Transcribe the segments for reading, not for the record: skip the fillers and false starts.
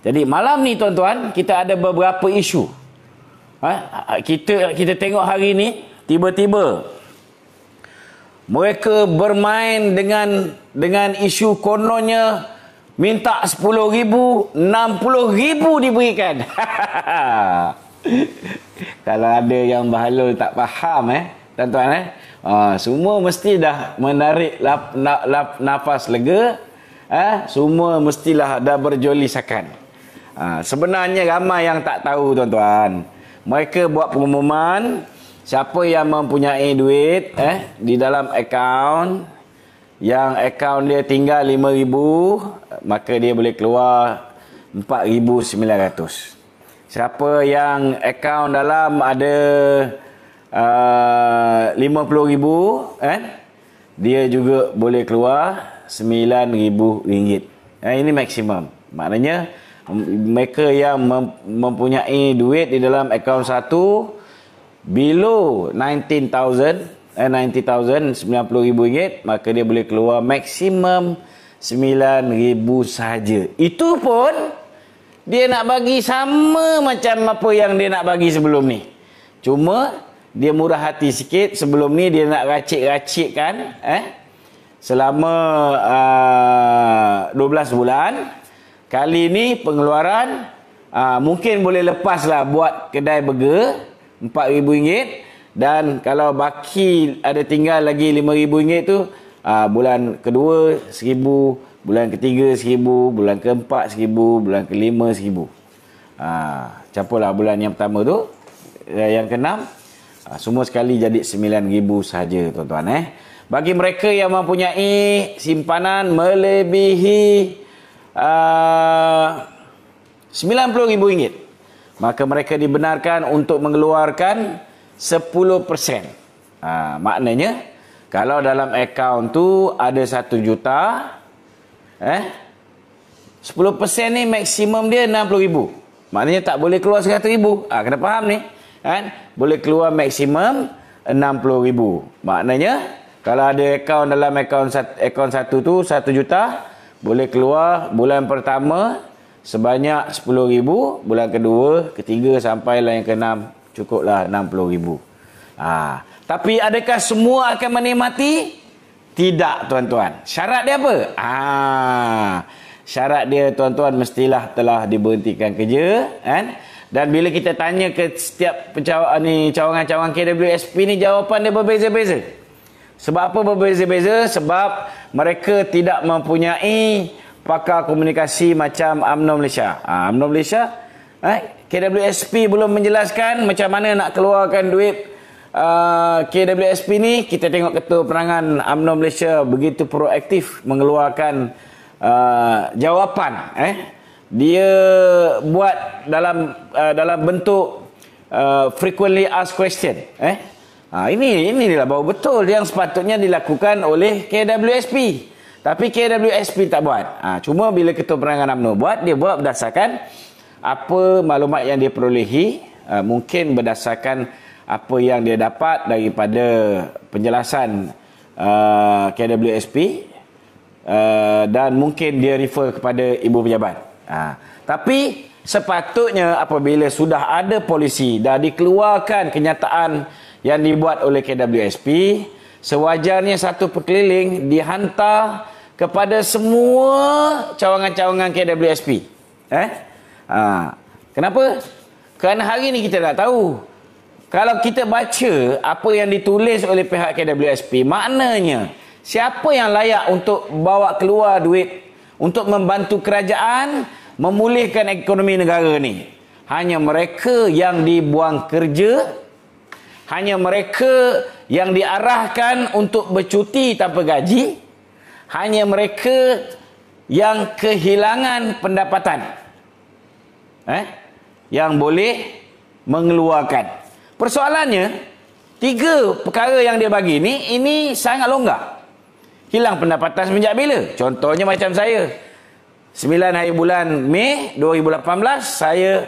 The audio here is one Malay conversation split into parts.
Jadi malam ni tuan-tuan, kita ada beberapa isu. Kita tengok hari ni, tiba-tiba mereka bermain dengan isu kononnya minta 10,000, 60,000 diberikan. Kalau ada yang bahalul tak faham tuan-tuan semua mesti dah menarik nafas lega, semua mestilah dah berjolisakan. Sebenarnya ramai yang tak tahu tuan-tuan. Mereka buat pengumuman siapa yang mempunyai duit di dalam akaun, yang akaun dia tinggal 5,000, maka dia boleh keluar 4,900. Siapa yang akaun dalam ada 50,000, dia juga boleh keluar RM9,000. Ini maksimum. Maknanya mereka yang mempunyai duit di dalam akaun satu below 90,000, 90,000 RM90,000, maka dia boleh keluar maksimum 9,000 sahaja. Itu pun dia nak bagi sama macam apa yang dia nak bagi sebelum ni. Cuma dia murah hati sikit. Sebelum ni dia nak racik-racikkan selama 12 bulan. Kali ni pengeluaran mungkin boleh lepaslah buat kedai burger RM4,000, dan kalau baki ada tinggal lagi RM5,000 tu, bulan kedua RM1,000, bulan ketiga RM1,000, bulan keempat RM1,000, bulan kelima RM1,000. Campurlah bulan yang pertama tu, yang keenam, semua sekali jadi RM9,000 sahaja tuan-tuan. Bagi mereka yang mempunyai simpanan melebihi RM90,000, maka mereka dibenarkan untuk mengeluarkan 10%. Maknanya kalau dalam akaun tu ada 1 juta, 10% ni maksimum dia RM60,000. Maknanya tak boleh keluar RM100,000. Kena faham ni. Boleh keluar maksimum RM60,000. Maknanya kalau ada akaun dalam akaun satu tu 1 juta, boleh keluar bulan pertama sebanyak RM10,000, bulan kedua, ketiga sampailah yang keenam cukuplah RM60,000. Tapi adakah semua akan menikmati? Tidak tuan-tuan. Syarat dia apa? Syarat dia tuan-tuan mestilah telah diberhentikan kerja, Dan bila kita tanya ke setiap cawangan-cawangan KWSP ni, jawapan dia berbeza-beza. Sebab apa berbeza-beza? Sebab mereka tidak mempunyai pakar komunikasi macam UMNO Malaysia. UMNO Malaysia, KWSP belum menjelaskan macam mana nak keluarkan duit KWSP ni. Kita tengok Ketua Penerangan UMNO Malaysia begitu proaktif mengeluarkan jawapan. Dia buat dalam bentuk frequently asked question. Inilah baru betul yang sepatutnya dilakukan oleh KWSP. Tapi KWSP tak buat. Cuma bila Ketua Penerangan UMNO buat, dia buat berdasarkan apa maklumat yang dia perolehi, mungkin berdasarkan apa yang dia dapat daripada penjelasan KWSP, dan mungkin dia refer kepada ibu pejabat. Tapi sepatutnya apabila sudah ada polisi, dah dikeluarkan kenyataan yang dibuat oleh KWSP, sewajarnya satu perkeliling dihantar kepada semua cawangan-cawangan KWSP. Kenapa? Kerana hari ni kita tak tahu. Kalau kita baca apa yang ditulis oleh pihak KWSP, maknanya siapa yang layak untuk bawa keluar duit untuk membantu kerajaan memulihkan ekonomi negara ni? Hanya mereka yang dibuang kerja, hanya mereka yang diarahkan untuk bercuti tanpa gaji, hanya mereka yang kehilangan pendapatan yang boleh mengeluarkan. Persoalannya, 3 perkara yang dia bagi ni, ini sangat longgar. Hilang pendapatan semenjak bila? Contohnya macam saya, 9 hari bulan Mei 2018, saya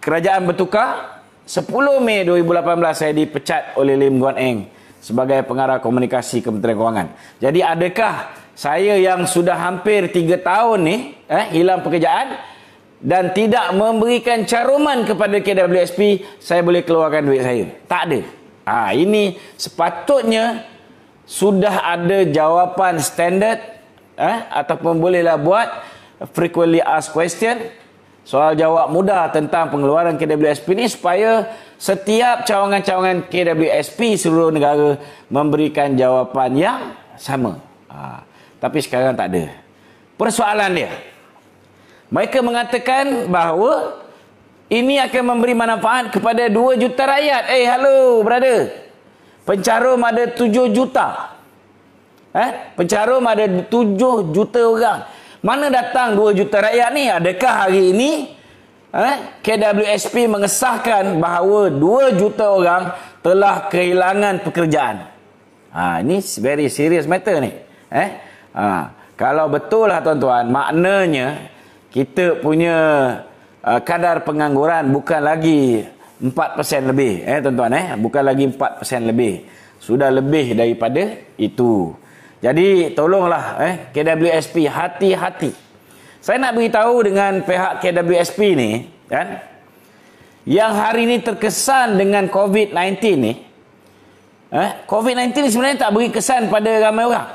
kerajaan bertukar. 10 Mei 2018 saya dipecat oleh Lim Guan Eng sebagai pengarah komunikasi Kementerian Kewangan. Jadi adakah saya yang sudah hampir 3 tahun ni hilang pekerjaan, dan tidak memberikan caruman kepada KWSP, saya boleh keluarkan duit saya. Tak ada. Ini sepatutnya sudah ada jawapan standard, ataupun bolehlah buat frequently asked question, soal jawab mudah tentang pengeluaran KWSP ni, supaya setiap cawangan-cawangan KWSP seluruh negara memberikan jawapan yang sama. Tapi sekarang tak ada. Persoalan dia, mereka mengatakan bahawa ini akan memberi manfaat kepada 2 juta rakyat. Hello brother, pencarum ada 7 juta. Pencarum ada 7 juta orang. Mana datang 2 juta rakyat ni? Adakah hari ini KWSP mengesahkan bahawa 2 juta orang telah kehilangan pekerjaan? Ini very serious matter ni. Kalau betul lah tuan-tuan, maknanya kita punya kadar pengangguran bukan lagi 4% lebih. Tuan-tuan, bukan lagi 4% lebih. Sudah lebih daripada itu. Jadi tolonglah KWSP hati-hati. Saya nak beritahu dengan pihak KWSP ni, kan, yang hari ini terkesan dengan COVID-19 ni, COVID-19 ni sebenarnya tak beri kesan pada ramai orang.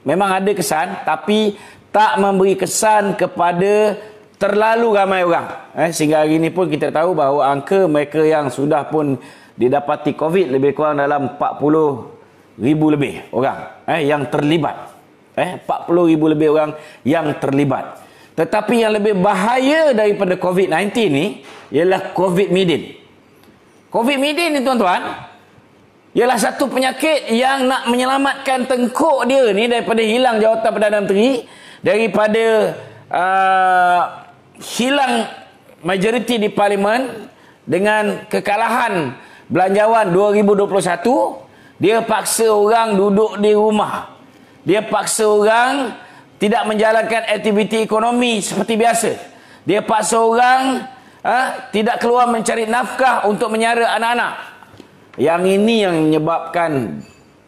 Memang ada kesan, tapi tak memberi kesan kepada terlalu ramai orang. Sehingga hari ini pun kita tahu bahawa angka mereka yang sudah pun didapati COVID lebih kurang dalam 40,000 lebih orang yang terlibat. 40,000 lebih orang yang terlibat. Tetapi yang lebih bahaya daripada COVID-19 ni ialah COVID-19. COVID-19 ni tuan-tuan ialah satu penyakit yang nak menyelamatkan tengkuk dia ni daripada hilang jawatan Perdana Menteri, daripada hilang majoriti di Parlimen dengan kekalahan belanjawan 2021. Dia paksa orang duduk di rumah. Dia paksa orang tidak menjalankan aktiviti ekonomi seperti biasa. Dia paksa orang tidak keluar mencari nafkah untuk menyara anak-anak. Yang ini yang menyebabkan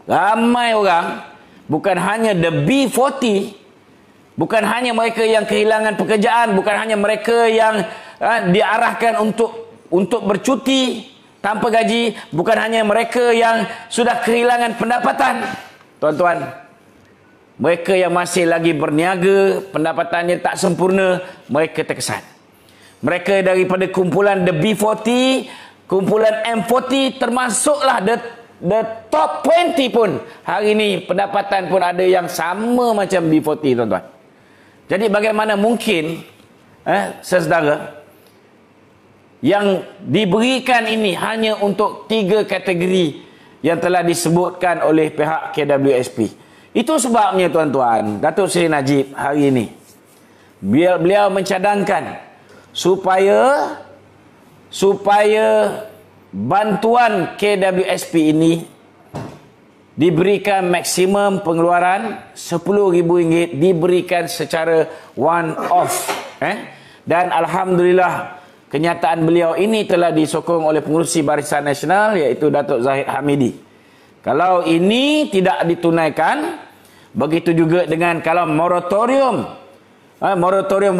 ramai orang, bukan hanya the B40, bukan hanya mereka yang kehilangan pekerjaan, bukan hanya mereka yang diarahkan untuk bercuti tanpa gaji, bukan hanya mereka yang sudah kehilangan pendapatan. Tuan-tuan, mereka yang masih lagi berniaga, pendapatannya tak sempurna, mereka terkesan. Mereka daripada kumpulan the B40, kumpulan M40, termasuklah the top 20 pun, hari ini pendapatan pun ada yang sama macam B40, tuan-tuan. Jadi bagaimana mungkin saudara, yang diberikan ini hanya untuk 3 kategori yang telah disebutkan oleh pihak KWSP. Itu sebabnya tuan-tuan, Datuk Seri Najib hari ini beliau mencadangkan supaya bantuan KWSP ini diberikan maksimum pengeluaran RM10,000 diberikan secara one off. Dan alhamdulillah, kenyataan beliau ini telah disokong oleh pengurusi Barisan Nasional, iaitu Datuk Zahid Hamidi. Kalau ini tidak ditunaikan, begitu juga dengan kalau moratorium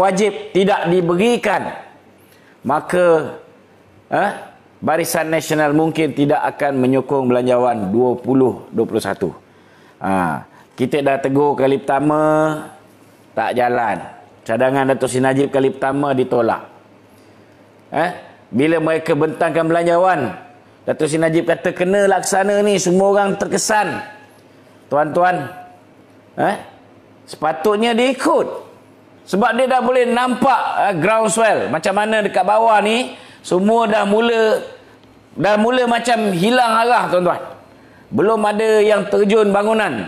wajib tidak diberikan, maka Barisan Nasional mungkin tidak akan menyokong belanjawan 2021. Kita dah tegur kali pertama, tak jalan. Cadangan Datuk Seri Najib kali pertama ditolak. Bila mereka bentangkan belanjawan, Datuk Seri Najib kata kena laksana ni, semua orang terkesan. Tuan-tuan, sepatutnya dia ikut, sebab dia dah boleh nampak groundswell macam mana dekat bawah ni, semua dah mula macam hilang arah, tuan-tuan. Belum ada yang terjun bangunan,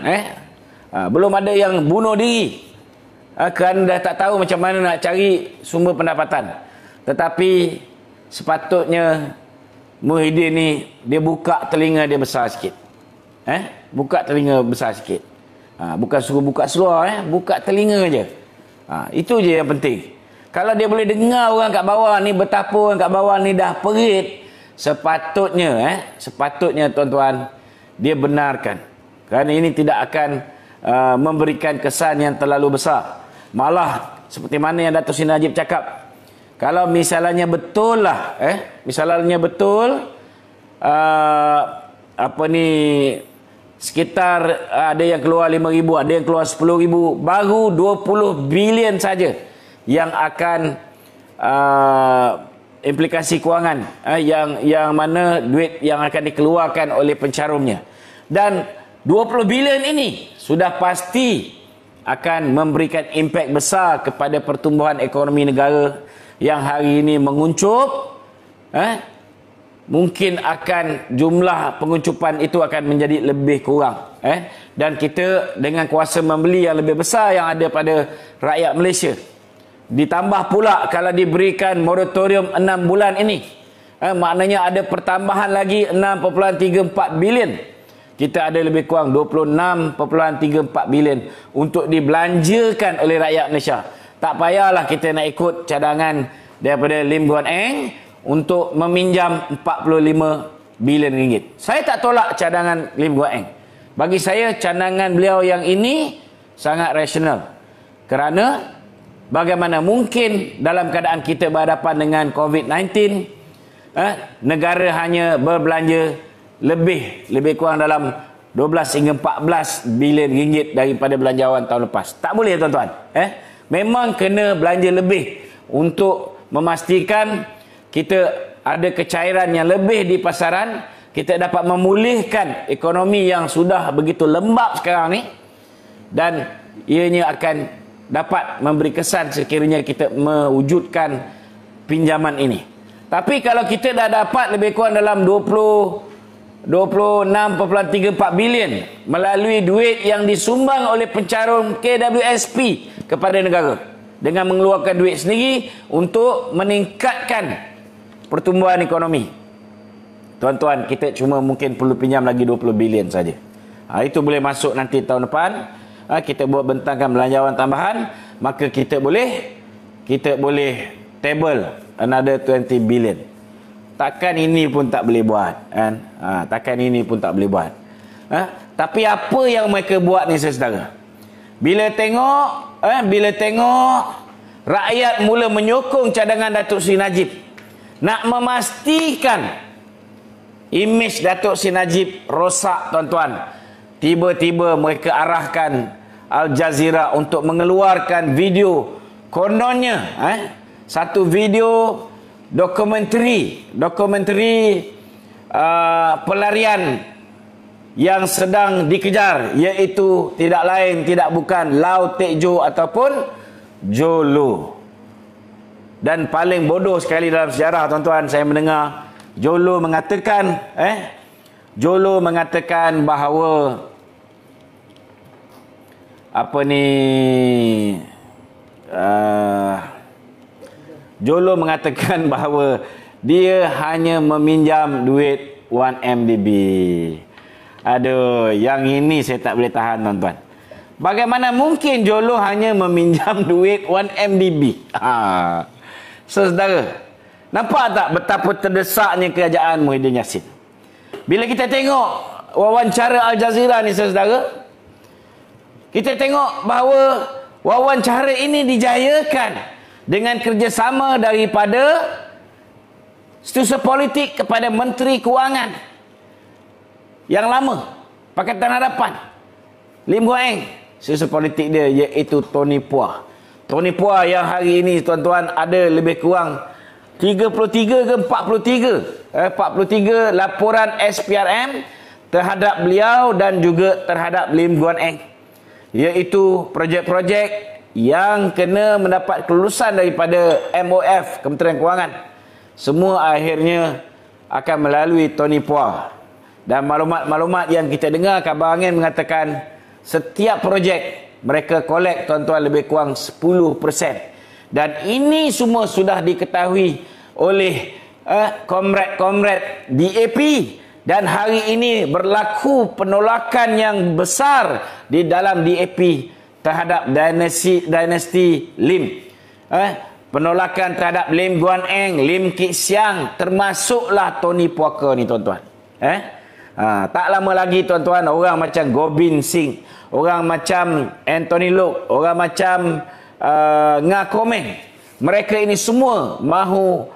belum ada yang bunuh diri, kerana dah tak tahu macam mana nak cari sumber pendapatan. Tetapi sepatutnya Muhyiddin ni dia buka telinga dia besar sikit. Buka telinga besar sikit. Bukan suruh buka seluar, buka telinga je. Itu je yang penting. Kalau dia boleh dengar orang kat bawah ni betapa orang kat bawah ni dah perit, sepatutnya tuan-tuan dia benarkan. Kerana ini tidak akan memberikan kesan yang terlalu besar. Malah seperti mana yang Datuk Seri Najib cakap. Kalau misalnya betul lah, misalnya betul, sekitar ada yang keluar 5,000, ada yang keluar 10,000, baru 20 bilion saja yang akan implikasi kewangan, yang mana duit yang akan dikeluarkan oleh pencarumnya. Dan 20 bilion ini sudah pasti akan memberikan impak besar kepada pertumbuhan ekonomi negara yang hari ini menguncup. Mungkin akan jumlah penguncupan itu akan menjadi lebih kurang. Dan kita dengan kuasa membeli yang lebih besar yang ada pada rakyat Malaysia, ditambah pula kalau diberikan moratorium 6 bulan ini, maknanya ada pertambahan lagi 6.34 bilion. Kita ada lebih kurang 26.34 bilion untuk dibelanjakan oleh rakyat Malaysia. Tak payahlah kita nak ikut cadangan daripada Lim Guan Eng untuk meminjam 45 bilion ringgit. Saya tak tolak cadangan Lim Guan Eng. Bagi saya cadangan beliau yang ini sangat rasional. Kerana bagaimana mungkin dalam keadaan kita berhadapan dengan COVID-19, negara hanya berbelanja lebih kurang dalam 12 hingga 14 bilion ringgit daripada belanjawan tahun lepas. Tak boleh tuan-tuan. Memang kena belanja lebih untuk memastikan kita ada kecairan yang lebih di pasaran, kita dapat memulihkan ekonomi yang sudah begitu lembab sekarang ni, dan ianya akan dapat memberi kesan sekiranya kita mewujudkan pinjaman ini. Tapi kalau kita dah dapat lebih kurang dalam 26.34 bilion melalui duit yang disumbang oleh pencarum KWSP kepada negara dengan mengeluarkan duit sendiri untuk meningkatkan pertumbuhan ekonomi, tuan-tuan, kita cuma mungkin perlu pinjam lagi 20 bilion saja. Itu boleh masuk nanti tahun depan. Kita buat bentangkan belanjawan tambahan, maka kita boleh table another 20 bilion. Takkan ini pun tak boleh buat, kan? Takkan ini pun tak boleh buat. Tapi apa yang mereka buat ni, saudara? Bila tengok rakyat mula menyokong cadangan Datuk Seri Najib, nak memastikan imej Datuk Seri Najib rosak, tuan-tuan, tiba-tiba mereka arahkan Al Jazeera untuk mengeluarkan video, kononnya satu video dokumentari pelarian yang sedang dikejar, iaitu tidak lain tidak bukan Lau Tek Jo ataupun Jolo. Dan paling bodoh sekali dalam sejarah, tuan-tuan, saya mendengar Jolo mengatakan bahawa Jolo mengatakan bahawa dia hanya meminjam duit 1MDB. Aduh, yang ini saya tak boleh tahan, tuan-tuan. Bagaimana mungkin Jolo hanya meminjam duit 1MDB? Saudara, nampak tak betapa terdesaknya kerajaan Muhyiddin Yassin? Bila kita tengok wawancara Al Jazeera ni, saudara, kita tengok bahawa wawancara ini dijayakan dengan kerjasama daripada setiausaha politik kepada Menteri Kewangan yang lama, Pakatan Harapan, Lim Guan Eng. Setiausaha politik dia iaitu Tony Puah. Tony Puah yang hari ini, tuan-tuan, ada lebih kurang 33 ke 43 laporan SPRM terhadap beliau dan juga terhadap Lim Guan Eng, iaitu projek-projek yang kena mendapat kelulusan daripada MOF, Kementerian Kewangan. Semua akhirnya akan melalui Tony Puah. Dan maklumat-maklumat yang kita dengar, Khabar Angin mengatakan setiap projek mereka kolek, tuan-tuan, lebih kurang 10%. Dan ini semua sudah diketahui oleh komrad-komrad DAP. Dan hari ini berlaku penolakan yang besar di dalam DAP terhadap dinasti Lim. Penolakan terhadap Lim Guan Eng, Lim Kit Siang, termasuklah Tony Puaka ni, tuan-tuan. Tak lama lagi, tuan-tuan, orang macam Gobind Singh, orang macam Anthony Loke, orang macam ngakomen. Mereka ini semua mahu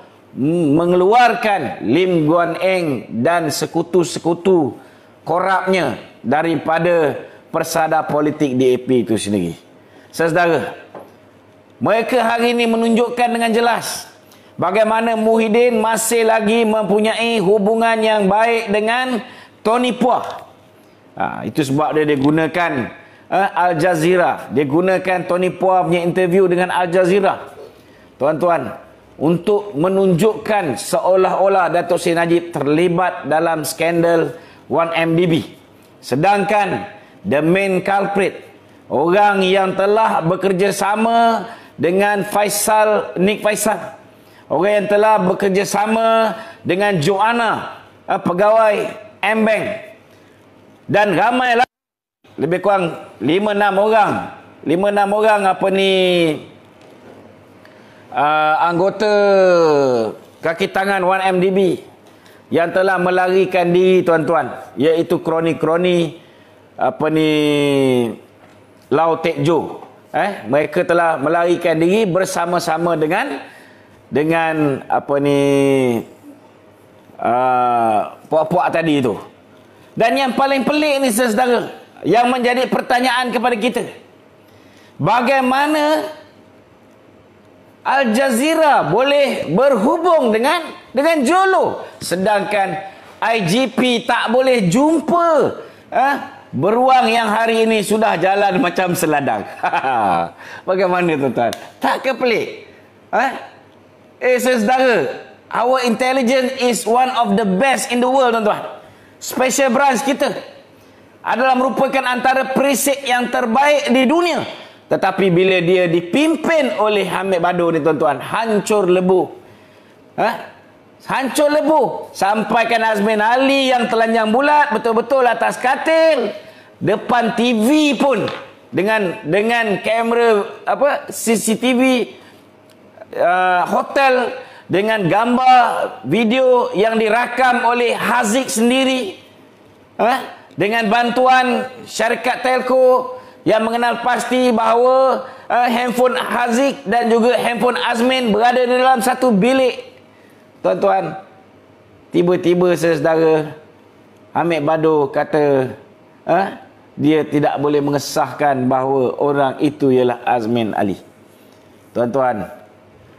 mengeluarkan Lim Guan Eng dan sekutu-sekutu korapnya daripada persada politik DAP itu sendiri. Saudara, mereka hari ini menunjukkan dengan jelas bagaimana Muhyiddin masih lagi mempunyai hubungan yang baik dengan Tony Puah. Itu sebab dia gunakan Al Jazeera. Dia gunakan Tony Puah punya interview dengan Al Jazeera, tuan-tuan, untuk menunjukkan seolah-olah Datuk Seri Najib terlibat dalam skandal 1MDB. Sedangkan the main culprit, orang yang telah bekerja sama dengan Nick Faisal, orang yang telah bekerja sama dengan Joanna, pegawai M-Bank, dan ramai lagi, lebih kurang 5-6 orang anggota kaki tangan 1MDB yang telah melarikan diri, tuan-tuan, iaitu kroni-kroni Lau Tek Jo. Mereka telah melarikan diri bersama-sama dengan puak-puak tadi itu. Dan yang paling pelik ni, saudara, yang menjadi pertanyaan kepada kita, bagaimana Al Jazeera boleh berhubung dengan Jolo, sedangkan IGP tak boleh jumpa beruang yang hari ini sudah jalan macam seladang. Bagaimana, tuan-tuan? Tak ke pelik? Saudara, our intelligence is one of the best in the world, tuan-tuan. Special branch kita adalah merupakan antara perisik yang terbaik di dunia. Tetapi bila dia dipimpin oleh Hamid Bado ni, tuan-tuan, hancur lebuh. Hancur lebuh. Sampaikan Azmin Ali yang telanjang bulat betul-betul atas katil, depan TV pun dengan kamera CCTV hotel, dengan gambar video yang dirakam oleh Haziq sendiri, dengan bantuan syarikat telco yang mengenal pasti bahawa handphone Haziq dan juga handphone Azmin berada di dalam satu bilik. Tuan-tuan, tiba-tiba, saudara, Hamid Bado kata dia tidak boleh mengesahkan bahawa orang itu ialah Azmin Ali. Tuan-tuan,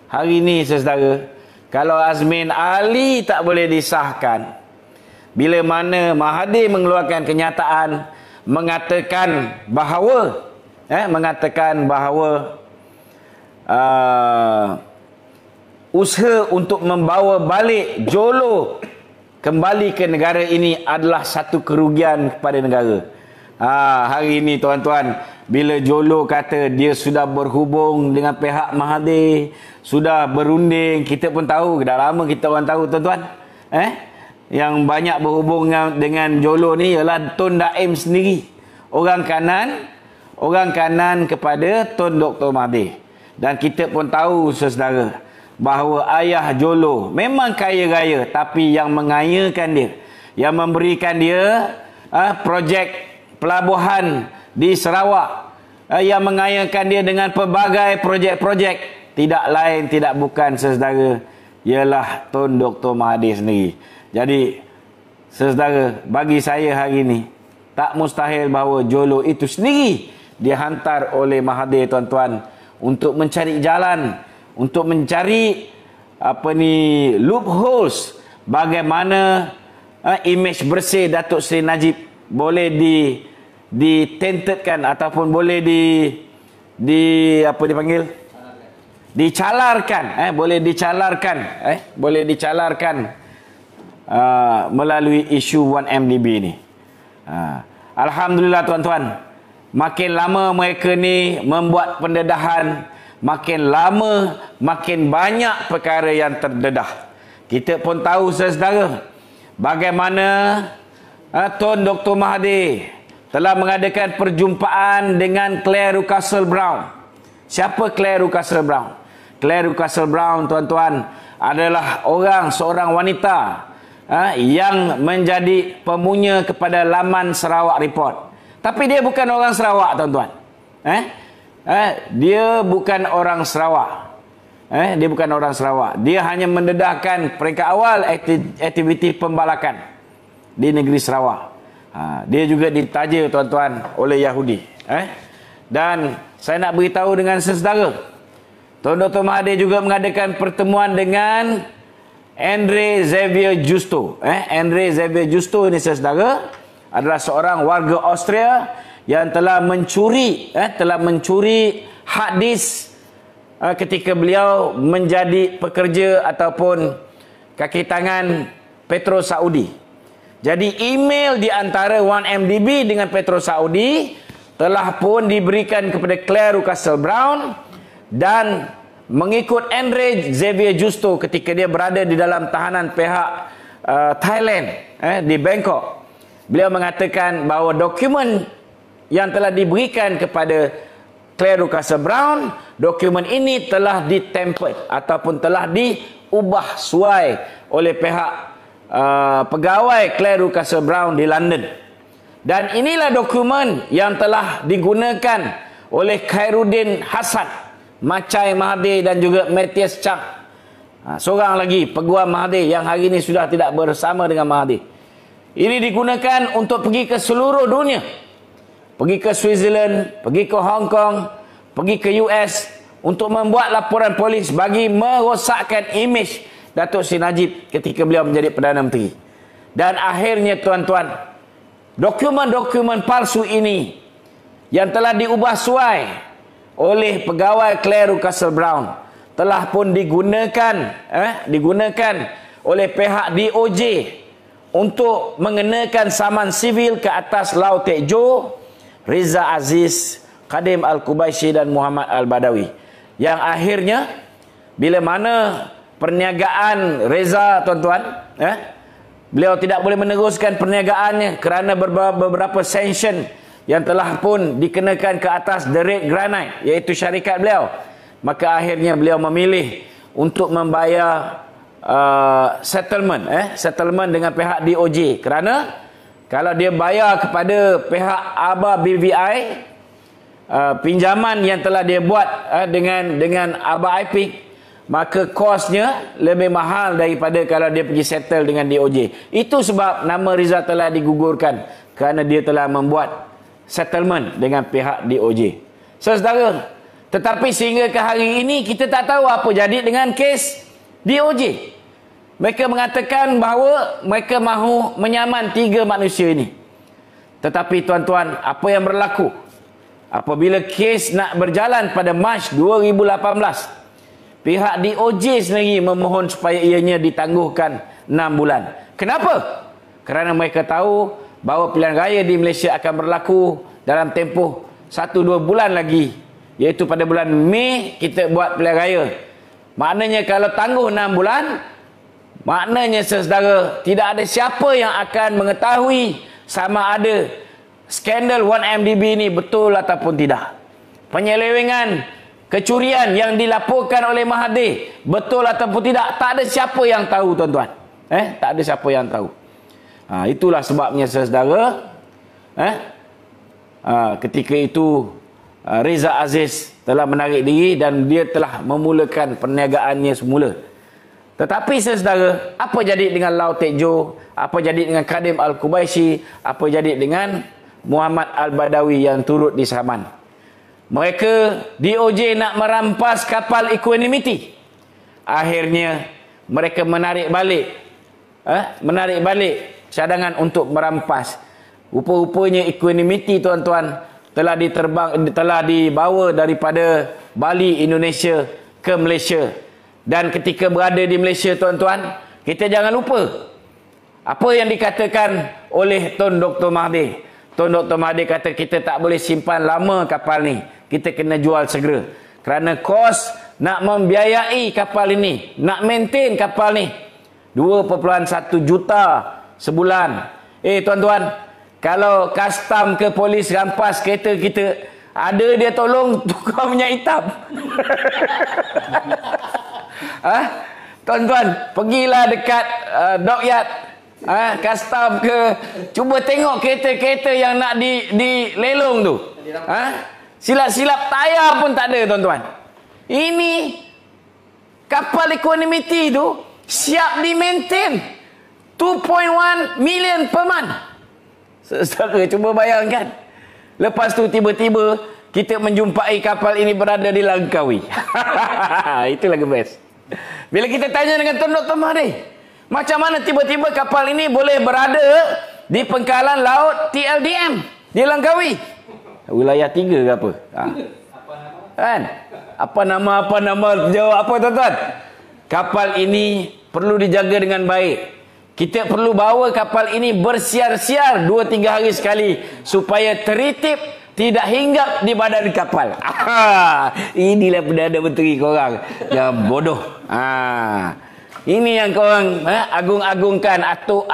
hari ini, saudara, kalau Azmin Ali tak boleh disahkan, bila mana Mahathir mengeluarkan kenyataan mengatakan bahawa usaha untuk membawa balik Jolo kembali ke negara ini adalah satu kerugian kepada negara. Hari ini, tuan-tuan, bila Jolo kata dia sudah berhubung dengan pihak Mahathir, sudah berunding, kita pun tahu, dah lama kita orang tahu, tuan-tuan, yang banyak berhubung dengan Jolo ni ialah Tun Daim sendiri, orang kanan kepada Tun Dr. Mahathir. Dan kita pun tahu, saudara, bahawa ayah Jolo memang kaya raya, tapi yang mengayakan dia, yang memberikan dia projek pelabuhan di Sarawak, yang mengayakan dia dengan pelbagai projek-projek, tidak lain tidak bukan, saudara, ialah Tun Dr. Mahathir sendiri. Jadi, saudara, bagi saya hari ini tak mustahil bahawa Jolo itu sendiri dihantar oleh Mahathir, tuan-tuan, untuk mencari jalan, untuk mencari loopholes, bagaimana imej bersih Datuk Seri Najib boleh ditentedkan ataupun boleh dicalarkan melalui isu 1MDB ni. Alhamdulillah, tuan-tuan, makin lama mereka ni membuat pendedahan, makin lama makin banyak perkara yang terdedah. Kita pun tahu, saudara, bagaimana Tun Dr. Mahathir telah mengadakan perjumpaan dengan Claire Rucastle Brown. Siapa Claire Rucastle Brown? Claire Rucastle Brown, tuan-tuan, adalah seorang wanita yang menjadi pemunya kepada laman Sarawak Report. Tapi dia bukan orang Sarawak, tuan-tuan. Dia bukan orang Sarawak. Dia bukan orang Sarawak. Dia hanya mendedahkan peringkat awal aktiviti pembalakan di negeri Sarawak. Dia juga ditaja, tuan-tuan, oleh Yahudi. Dan saya nak beritahu dengan saudara, Tuan Dr. Mahathir juga mengadakan pertemuan dengan Andre Xavier Justo. Andre Xavier Justo ini, saudara, adalah seorang warga Austria yang telah mencuri hard disk ketika beliau menjadi pekerja ataupun kaki tangan Petro Saudi. Jadi email di antara 1MDB dengan Petro Saudi telah pun diberikan kepada Claire Russell Brown, dan mengikut Andre Xavier Justo ketika dia berada di dalam tahanan pihak Thailand di Bangkok, beliau mengatakan bahawa dokumen yang telah diberikan kepada Claire Russell Brown, dokumen ini telah ditempered ataupun telah diubah suai oleh pihak pegawai Claire Russell Brown di London. Dan inilah dokumen yang telah digunakan oleh Khairuddin Hasan, Machai Mahathir dan juga Matthias Chang. Seorang lagi peguam Mahathir yang hari ini sudah tidak bersama dengan Mahathir. Ini digunakan untuk pergi ke seluruh dunia. Pergi ke Switzerland, pergi ke Hong Kong, pergi ke US untuk membuat laporan polis bagi merosakkan imej Datuk Seri Najib ketika beliau menjadi Perdana Menteri. Dan akhirnya, tuan-tuan, dokumen-dokumen palsu ini yang telah diubah suai oleh pegawai Claire Russell Brown telah pun digunakan oleh pihak DOJ untuk mengenakan saman sivil ke atas Lau Teck Joe, Reza Aziz, Khadim Al-Qubaisi dan Muhammad Al-Badawi. Yang akhirnya bila mana perniagaan Reza, tuan-tuan, beliau tidak boleh meneruskan perniagaannya kerana beberapa sanction yang telah pun dikenakan ke atas The Red Granite, iaitu syarikat beliau. Maka akhirnya beliau memilih untuk membayar settlement dengan pihak DOJ, kerana kalau dia bayar kepada pihak Aba BVI pinjaman yang telah dia buat dengan Aba IPIC, maka kosnya lebih mahal daripada kalau dia pergi settle dengan DOJ. Itu sebab nama Reza telah digugurkan, kerana dia telah membuat settlement dengan pihak DOJ. Saudara, tetapi sehingga ke hari ini kita tak tahu apa jadi dengan kes DOJ. Mereka mengatakan bahawa mereka mahu menyaman 3 manusia ini. Tetapi, tuan-tuan, apa yang berlaku apabila kes nak berjalan pada Mac 2018, pihak DOJ sendiri memohon supaya ianya ditangguhkan 6 bulan. Kenapa? Kerana mereka tahu bahawa pilihan raya di Malaysia akan berlaku dalam tempoh 1-2 bulan lagi, iaitu pada bulan Mei kita buat pilihan raya. Maknanya kalau tangguh 6 bulan, maknanya, saudara, tidak ada siapa yang akan mengetahui sama ada skandal 1MDB ini betul ataupun tidak. Penyelewengan, kecurian yang dilaporkan oleh Mahathir betul ataupun tidak, tak ada siapa yang tahu, tuan-tuan. Tak ada siapa yang tahu. Itulah sebabnya, saudara, ketika itu Reza Aziz telah menarik diri dan dia telah memulakan perniagaannya semula. Tetapi, saudara, apa jadi dengan Lau Teck Joe? Apa jadi dengan Khadim Al-Qubaisi? Apa jadi dengan Muhammad Al-Badawi yang turut di saman? Mereka, DOJ nak merampas kapal Equanimity. Akhirnya mereka menarik balik cadangan untuk merampas. Rupa-rupanya Equanimity, tuan-tuan, telah dibawa daripada Bali, Indonesia ke Malaysia. Dan ketika berada di Malaysia, tuan-tuan, kita jangan lupa apa yang dikatakan oleh Tun Dr. Mahathir. Tun Dr. Mahathir kata kita tak boleh simpan lama kapal ni, kita kena jual segera. Kerana kos nak membiayai kapal ini, nak maintain kapal ni 2.1 juta sebulan. Tuan-tuan, kalau custom ke polis rampas kereta kita, ada dia tolong tukar minyak hitam. Tuan-tuan, pergilah dekat dockyard, custom ke, cuba tengok kereta-kereta yang nak dilelong tu. Silap-silap tayar pun tak ada, tuan-tuan. Ini kapal Equanimity tu siap di-maintain 2.1 million per month. Saudara cuba bayangkan. Lepas tu tiba-tiba kita menjumpai kapal ini berada di Langkawi. Itu lagi best. Bila kita tanya dengan Tun Dr. Mahdi, macam mana tiba-tiba kapal ini boleh berada di pangkalan laut TLDM di Langkawi? Wilayah 3 ke apa? Kan? Apa nama jawab apa, tuan-tuan? Kapal ini perlu dijaga dengan baik. Kita perlu bawa kapal ini bersiar-siar 2-3 hari sekali supaya teritip, tidak hinggap di badan kapal. Inilah Perdana Menteri korang yang bodoh. Ini yang korang agung-agungkan. Atuk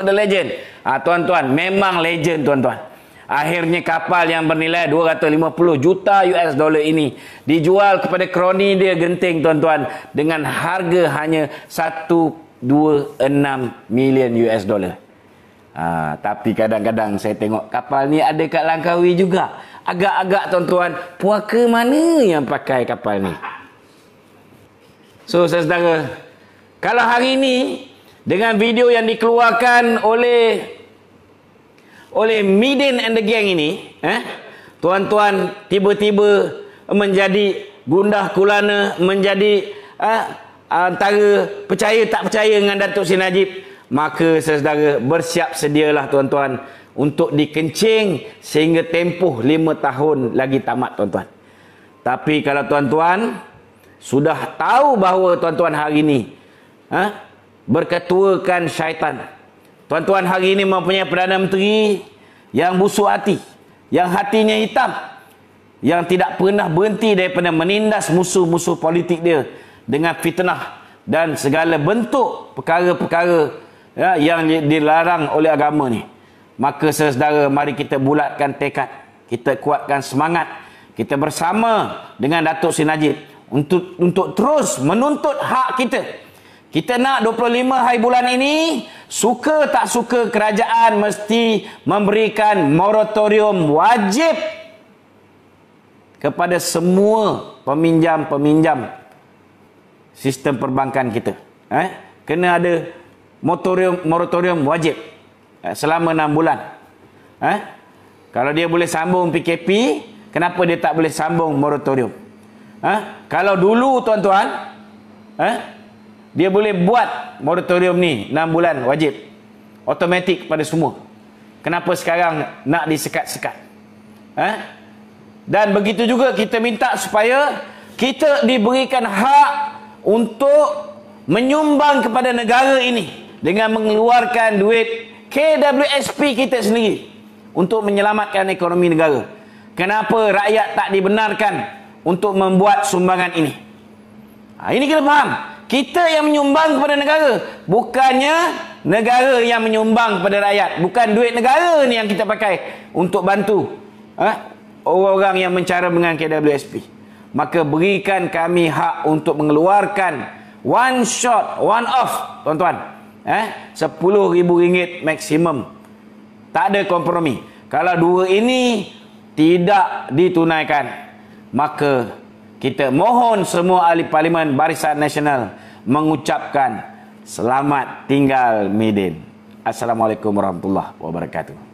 the legend. Tuan-tuan, memang legend, tuan-tuan. Akhirnya kapal yang bernilai 250 juta US dollar ini dijual kepada kroni dia genting, tuan-tuan, dengan harga hanya 126 million US dollar. Tapi kadang-kadang saya tengok kapal ni ada kat Langkawi juga. Agak-agak, tuan-tuan, puaka mana yang pakai kapal ni? So, saudara, kalau hari ini dengan video yang dikeluarkan oleh Midin and the Gang ini, tuan-tuan tiba-tiba menjadi gundah gulana, menjadi antara percaya tak percaya dengan Datuk Seri Najib, maka saudara bersiap sedialah, tuan-tuan, untuk dikencing sehingga tempoh 5 tahun lagi tamat, tuan-tuan. Tapi kalau tuan-tuan sudah tahu bahawa tuan-tuan hari ini berketuakan syaitan, tuan-tuan hari ini mempunyai Perdana Menteri yang busuk hati, yang hatinya hitam, yang tidak pernah berhenti daripada menindas musuh-musuh politik dia dengan fitnah dan segala bentuk perkara-perkara yang dilarang oleh agama ni. Maka saudara, mari kita bulatkan tekad, kita kuatkan semangat, kita bersama dengan Datuk Seri Najib untuk terus menuntut hak kita. Kita nak 25 hari bulan ini, suka tak suka, kerajaan mesti memberikan moratorium wajib kepada semua peminjam-peminjam sistem perbankan kita. Kena ada moratorium wajib selama 6 bulan. Kalau dia boleh sambung PKP, kenapa dia tak boleh sambung moratorium? Kalau dulu, tuan-tuan, dia boleh buat moratorium ni 6 bulan wajib, automatik pada semua. Kenapa sekarang nak disekat-sekat? Dan begitu juga kita minta supaya kita diberikan hak untuk menyumbang kepada negara ini dengan mengeluarkan duit KWSP kita sendiri untuk menyelamatkan ekonomi negara. Kenapa rakyat tak dibenarkan untuk membuat sumbangan ini? Ini kita faham. Kita yang menyumbang kepada negara, bukannya negara yang menyumbang kepada rakyat. Bukan duit negara ni yang kita pakai untuk bantu orang-orang yang mencara dengan KWSP. Maka berikan kami hak untuk mengeluarkan one shot, one off, tuan-tuan, RM10,000 maksimum. Tak ada kompromi. Kalau dua ini tidak ditunaikan, maka kita mohon semua ahli parlimen Barisan Nasional mengucapkan selamat tinggal Midin. Assalamualaikum warahmatullahi wabarakatuh.